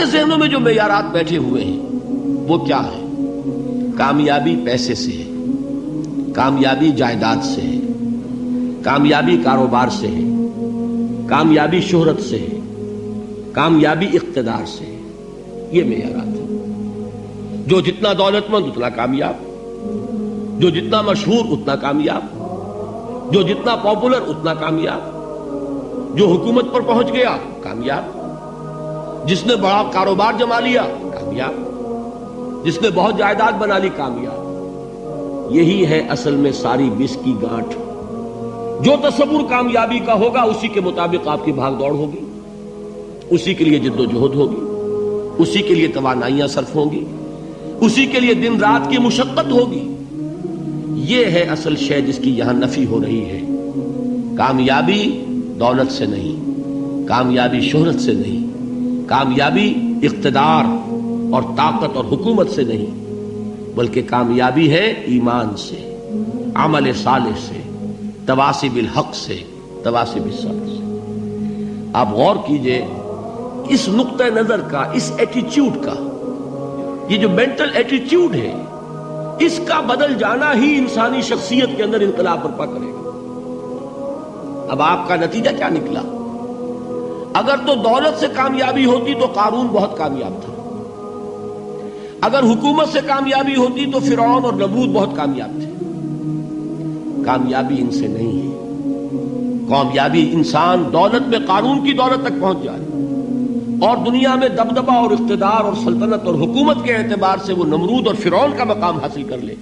ہمارے ذہنوں میں جو معیارات بیٹھے ہوئے ہیں وہ کیا ہے؟ کامیابی پیسے سے ہے، کامیابی جائیداد سے ہے، کامیابی کاروبار سے ہے، کامیابی شہرت سے ہے، کامیابی اقتدار سے ہے. یہ معیارات ہیں. جو جتنا دولت مند اتنا کامیاب، جو جتنا مشہور اتنا کامیاب، جو جتنا پاپولر اتنا کامیاب، جو حکومت پر پہنچ گیا کامیاب، جس نے بڑا کاروبار جما لیا کامیاب، جس نے بہت جائیداد بنا لی کامیاب. یہی ہے اصل میں ساری بس کی گانٹھ. جو تصور کامیابی کا ہوگا اسی کے مطابق آپ کی بھاگ دوڑ ہوگی، اسی کے لیے جد و جہد ہوگی، اسی کے لیے توانائیاں صرف ہوں گی، اسی کے لیے دن رات کی مشقت ہوگی. یہ ہے اصل شے جس کی یہاں نفی ہو رہی ہے. کامیابی دولت سے نہیں، کامیابی شہرت سے نہیں، کامیابی اقتدار اور طاقت اور حکومت سے نہیں، بلکہ کامیابی ہے ایمان سے، عمل صالح سے، تواصی بالحق سے، تواصی بالصبر سے. آپ غور کیجئے اس نقطہ نظر کا، اس ایٹیچیوڈ کا، یہ جو مینٹل ایٹیچیوڈ ہے اس کا بدل جانا ہی انسانی شخصیت کے اندر انقلاب برپا کرے گا. اب آپ کا نتیجہ کیا نکلا؟ اگر تو دولت سے کامیابی ہوتی تو قارون بہت کامیاب تھا، اگر حکومت سے کامیابی ہوتی تو فرعون اور نمرود بہت کامیاب تھے. کامیابی ان سے نہیں ہے. کامیابی انسان دولت میں قارون کی دولت تک پہنچ جائے اور دنیا میں دبدبہ اور اقتدار اور سلطنت اور حکومت کے اعتبار سے وہ نمرود اور فرعون کا مقام حاصل کر لے،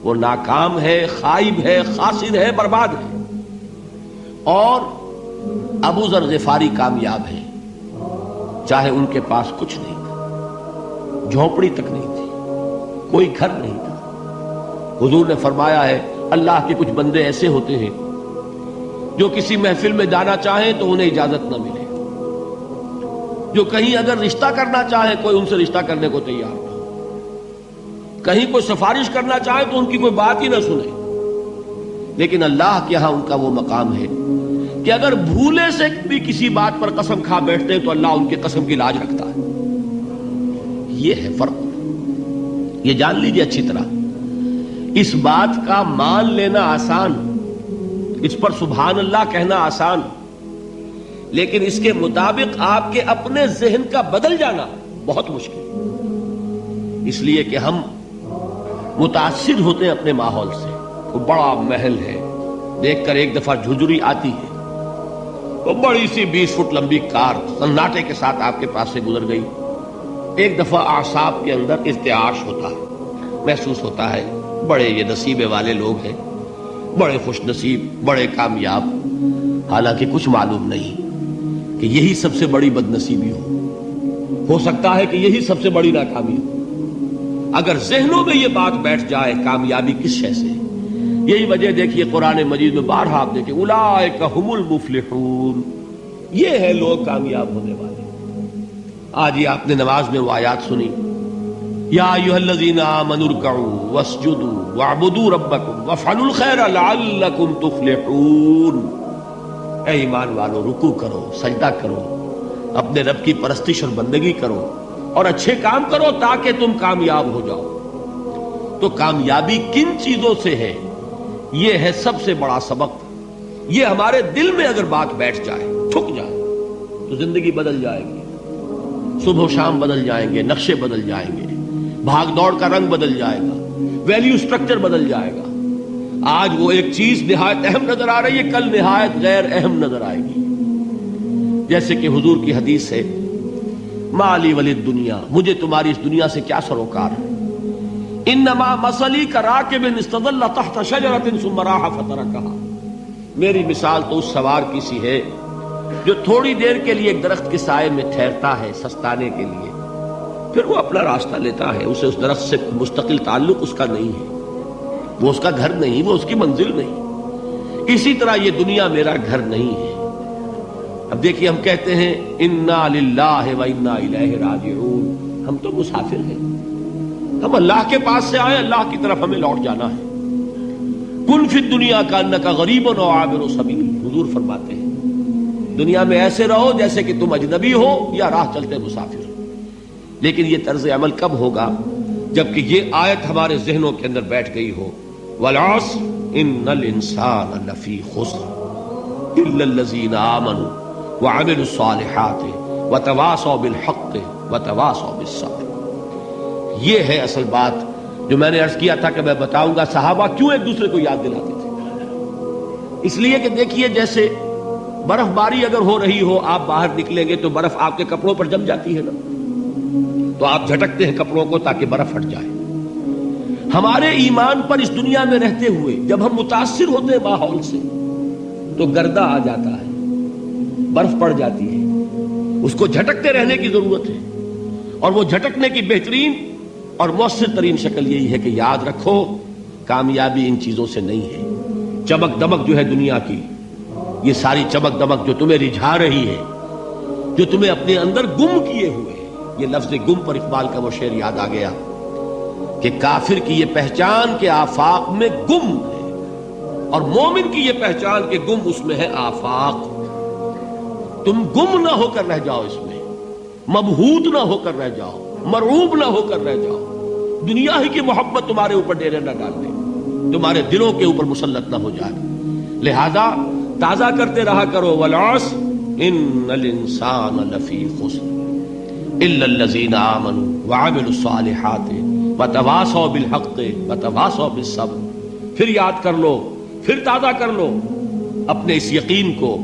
وہ ناکام ہے، خائب ہے، خاسر ہے، برباد ہے. اور ابو ذر غفاری کامیاب ہے، چاہے ان کے پاس کچھ نہیں تھا، جھونپڑی تک نہیں تھی، کوئی گھر نہیں تھا. حضور نے فرمایا ہے اللہ کے کچھ بندے ایسے ہوتے ہیں جو کسی محفل میں جانا چاہیں تو انہیں اجازت نہ ملے، جو کہیں اگر رشتہ کرنا چاہیں کوئی ان سے رشتہ کرنے کو تیار نہ، کہیں کوئی سفارش کرنا چاہے تو ان کی کوئی بات ہی نہ سنے. لیکن اللہ کے ہاں ان کا وہ مقام ہے کہ اگر بھولے سے بھی کسی بات پر قسم کھا بیٹھتے ہیں تو اللہ ان کی قسم کی لاج رکھتا ہے. یہ ہے فرق. یہ جان لیجیے اچھی طرح. اس بات کا مان لینا آسان، اس پر سبحان اللہ کہنا آسان، لیکن اس کے مطابق آپ کے اپنے ذہن کا بدل جانا بہت مشکل. اس لیے کہ ہم متاثر ہوتے ہیں اپنے ماحول سے. وہ بڑا محل ہے، دیکھ کر ایک دفعہ جھجری آتی ہے، وہ بڑی سی 20 فٹ لمبی کار سناٹے کے ساتھ آپ کے پاس سے گزر گئی. ایک دفعہ اعصاب کے اندر ارتعاش ہوتا ہے، محسوس ہوتا ہے بڑے یہ نصیبے والے لوگ ہیں، بڑے خوش نصیب، بڑے کامیاب. حالانکہ کچھ معلوم نہیں کہ یہی سب سے بڑی بد نصیبی ہو سکتا ہے کہ یہی سب سے بڑی ناکامی ہو. اگر ذہنوں میں یہ بات بیٹھ جائے کامیابی کس شے سے. یہی وجہ دیکھیے قرآن مجید میں بارہا آپ دیکھیں اولئک هم المفلحون، یہ ہے لوگ کامیاب ہونے والے. آج یہ آپ نے نماز میں وہ آیات سنی، یا ایھا الذین آمنوا ارکعوا واسجدوا واعبدوا ربکم وافعلوا الخیر لعلکم تفلحون. اے ایمان والو، رکوع کرو، سجدہ کرو، اپنے رب کی پرستش اور بندگی کرو اور اچھے کام کرو تاکہ تم کامیاب ہو جاؤ. تو کامیابی کن چیزوں سے ہے؟ یہ ہے سب سے بڑا سبق. یہ ہمارے دل میں اگر بات بیٹھ جائے، ٹھک جائے، تو زندگی بدل جائے گی. صبح و شام بدل جائیں گے، نقشے بدل جائیں گے، بھاگ دوڑ کا رنگ بدل جائے گا، ویلیو سٹرکچر بدل جائے گا. آج وہ ایک چیز نہایت اہم نظر آ رہی ہے، کل نہایت غیر اہم نظر آئے گی. جیسے کہ حضور کی حدیث ہے، مالی ولی دنیا، مجھے تمہاری اس دنیا سے کیا سروکار ہے. انما مثلی کراکب استظل تحت شجرۃ ثم راح فترکها، میری مثال تو اس سوار کی سی ہے جو تھوڑی دیر کے لیے ایک درخت کے سائے میں ٹھہرتا ہے سستانے کے لیے، پھر وہ اپنا راستہ لیتا ہے. اسے اس درخت سے مستقل تعلق اس کا نہیں ہے، وہ اس کا گھر نہیں، وہ اس کی منزل نہیں. اسی طرح یہ دنیا میرا گھر نہیں ہے. اب دیکھیے ہم کہتے ہیں انا للہ و انا الیہ راجعون، ہم تو مسافر ہیں، ہم اللہ کے پاس سے آئے، اللہ کی طرف ہمیں لوٹ جانا ہے. کن فی الدنیا کانک غریب و عابر سبیل، حضور فرماتے ہیں دنیا میں ایسے رہو جیسے کہ تم اجنبی ہو یا راہ چلتے مسافر. لیکن یہ طرز عمل کب ہوگا؟ جبکہ یہ آیت ہمارے ذہنوں کے اندر بیٹھ گئی ہو، والعصر ان الانسان لفی خسر الا الذین آمنوا وعملوا الصالحات وتواصوا بالحق وتواصوا بالصبر۔ یہ ہے اصل بات جو میں نے عرض کیا تھا کہ میں بتاؤں گا صحابہ کیوں ایک دوسرے کو یاد دلاتے تھے۔ اس لیے کہ دیکھیے جیسے برف باری اگر ہو رہی ہو، آپ باہر نکلیں گے تو برف آپ کے کپڑوں پر جم جاتی ہے نا، تو آپ جھٹکتے ہیں کپڑوں کو تاکہ برف ہٹ جائے۔ ہمارے ایمان پر اس دنیا میں رہتے ہوئے جب ہم متاثر ہوتے ہیں ماحول سے تو گردہ آ جاتا ہے، برف پڑ جاتی ہے، اس کو جھٹکتے رہنے کی ضرورت ہے۔ اور وہ جھٹکنے کی بہترین اور مؤثر ترین شکل یہی ہے کہ یاد رکھو کامیابی ان چیزوں سے نہیں ہے۔ چمک دمک جو ہے دنیا کی، یہ ساری چمک دمک جو تمہیں رجھا رہی ہے، جو تمہیں اپنے اندر گم کیے ہوئے، یہ لفظ گم پر اقبال کا وہ شعر یاد آ گیا کہ کافر کی یہ پہچان کے آفاق میں گم ہے، اور مومن کی یہ پہچان کے گم اس میں ہے آفاق۔ تم گم نہ ہو کر رہ جاؤ، اس میں مبہوت نہ ہو کر رہ جاؤ، مرعوب نہ ہو کر رہ جاؤ، دنیا ہی کی محبت تمہارے اوپر ڈیرے نہ ڈال دے، تمہارے دلوں کے اوپر مسلط نہ ہو جائے۔ لہذا تازہ کرتے رہا کرو، والعصر ان الانسان لفی خسر الا الذین آمنوا وعملوا الصالحات وتواصوا بالحق وتواصوا بالصبر۔ پھر یاد کر لو، پھر تازہ کر لو اپنے اس یقین کو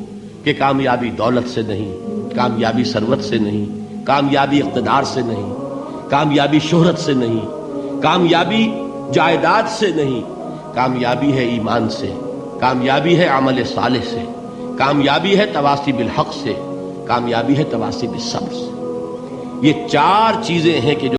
کہ کامیابی دولت سے نہیں، کامیابی ثروت سے نہیں، کامیابی اقتدار سے نہیں، کامیابی شہرت سے نہیں، کامیابی جائیداد سے نہیں، کامیابی ہے ایمان سے، کامیابی ہے عمل صالح سے، کامیابی ہے تواصی بالحق سے، کامیابی ہے تواصی بالصبر سے۔ یہ چار چیزیں ہیں کہ جو